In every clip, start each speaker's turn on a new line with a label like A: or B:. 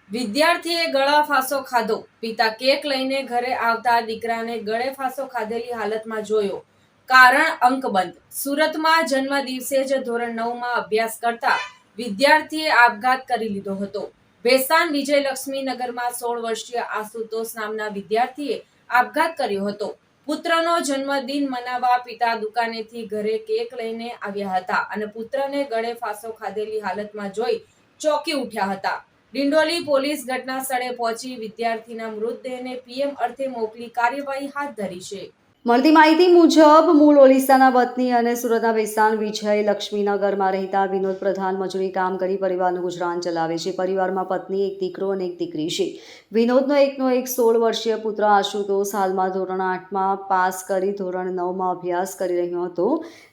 A: વિદ્યાર્થીએ ગળા ફાંસો ખાધો. પિતા કેક લઈને ઘરે આવતા દીકરાને ગળે ફાંસો ખાધેલી હાલતમાં જોયો. કારણ અંકબંધ. સુરતમાં જન્મદિવસે જ ધોરણ 9માં અભ્યાસ કરતા વિદ્યાર્થીએ આપઘાત કરી લીધો હતો. ભેસાણ વિજયલક્ષ્મી નગરમાં 16 વર્ષીય આશુતોષ નામના વિદ્યાર્થીએ આપઘાત કર્યો હતો. પુત્રનો જન્મદિન મનાવવા પિતા દુકાનેથી ઘરે કેક લઈને આવ્યા હતા અને પુત્રને ગળે ફાંસો ખાધેલી હાલતમાં જોઈ ચોંકી ઉઠ્યા હતા. ડિંડોલી પોલીસ ઘટના સ્થળે પહોંચી વિદ્યાર્થીના મૃતદેહને પીએમ અર્થે મોકલી કાર્યવાહી હાથ ધરી છે.
B: મળતી માહિતી મુજબ મૂળ ઓડિશાના વતની અને સુરતના ભેસાણ વિજય લક્ષ્મીનગરમાં રહેતા વિનોદ પ્રધાન મજૂરી કામ કરી પરિવારનું ગુજરાન ચલાવે છે. પરિવારમાં પત્ની, એક દીકરો અને એક દીકરી છે. વિનોદનો એકનો એક 16 વર્ષીય પુત્ર આશુતોષ હાલમાં ધોરણ 8માં પાસ કરી ધોરણ 9માં અભ્યાસ કરી રહ્યો હતો.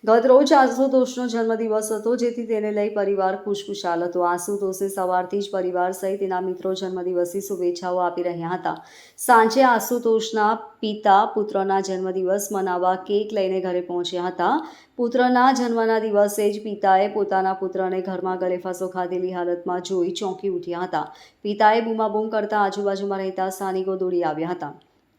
B: ગત રોજ આશુતોષનો જન્મદિવસ હતો, જેથી તેને લઈ પરિવાર ખુશખુશાલ હતો. આશુતોષે સવારથી જ પરિવાર સહિત તેના મિત્રો જન્મદિવસની શુભેચ્છાઓ આપી રહ્યા હતા. સાંજે આશુતોષના પિતા પુત્રના જન્મદિવસ મનાવવા કેક લઈને ઘરે પહોંચ્યા હતા. પુત્રના જન્મના દિવસે જ પિતાએ પોતાના પુત્રને ઘરમાં ગળે ફાંસો ખાધેલી હાલતમાં જોઈ ચોંકી ઉઠ્યા હતા. પિતાએ બૂમાબૂમ કરતા આજુબાજુમાં રહેતા સ્થાનિકો દોડી આવ્યા હતા.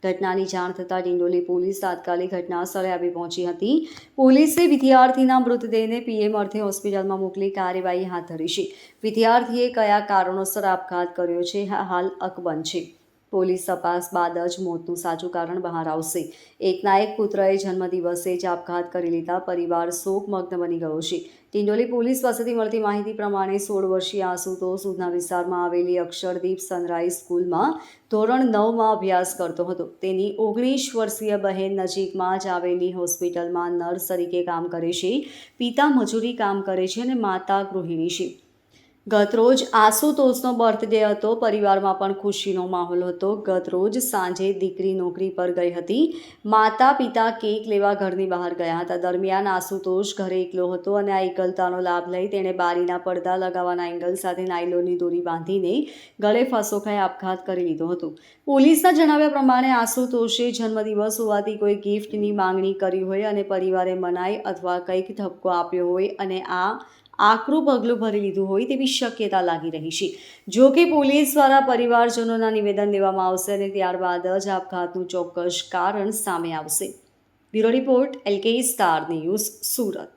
B: ઘટનાની જાણ થતાં ડિંડોલી પોલીસ તાત્કાલિક ઘટના સ્થળે આવી પહોંચી હતી. પોલીસે વિદ્યાર્થીના મૃતદેહને પીએમ અર્થે હોસ્પિટલમાં મોકલી કાર્યવાહી હાથ ધરી છે. વિદ્યાર્થીએ કયા કારણોસર આપઘાત કર્યો છે, હાલ અકબંધ છે. પોલીસ તપાસ બાદ જ મોતનું સાચું કારણ બહાર આવશે. એકના એક પુત્રએ જન્મદિવસે જ આપઘાત કરી લીધા પરિવાર શોકમગ્ન બની ગયો છે. ડિંડોલી પોલીસ પાસેથી મળતી માહિતી પ્રમાણે 16 વર્ષીય આશુતોષ ઉધના વિસ્તારમાં આવેલી અક્ષરદીપ સનરાઈઝ સ્કૂલમાં ધોરણ 9માં અભ્યાસ કરતો હતો. તેની 19 વર્ષીય બહેન નજીકમાં જ આવેલી હોસ્પિટલમાં નર્સ તરીકે કામ કરે છે. પિતા મજૂરી કામ કરે છે અને માતા ગૃહિણી છે. ગતરોજ આશુતોષનો બર્થડે હતો. પરિવારમાં પણ ખુશીનો માહોલ હતો. ગતરોજ સાંજે દીકરી નોકરી પર ગઈ હતી. માતા પિતા કેક લેવા ઘરની બહાર ગયા હતા. દરમિયાન આશુતોષ ઘરે એકલો હતો અને આ એકલતાનો લાભ લઈ તેણે બારીના પડદા લગાવવાના એંગલ સાથે નાયલોનની દોરી બાંધીને ગળે ફાંસો ખાઈ આપઘાત કરી લીધો હતો. પોલીસના જણાવ્યા પ્રમાણે આશુતોષે જન્મદિવસ હોવાથી કોઈ ગિફ્ટની માંગણી કરી હોય અને પરિવારે મનાઈ અથવા કંઈક ઠપકો આપ્યો હોય અને આ આકરું પગલું ભરી લીધું હોય તેવી શક્યતા લાગી રહી છે. જો કે પોલીસ દ્વારા પરિવારજનોના નિવેદન લેવામાં આવશે અને ત્યારબાદ જ આપઘાતનું ચોક્કસ કારણ સામે આવશે. Bureau report, LK star news, Surat.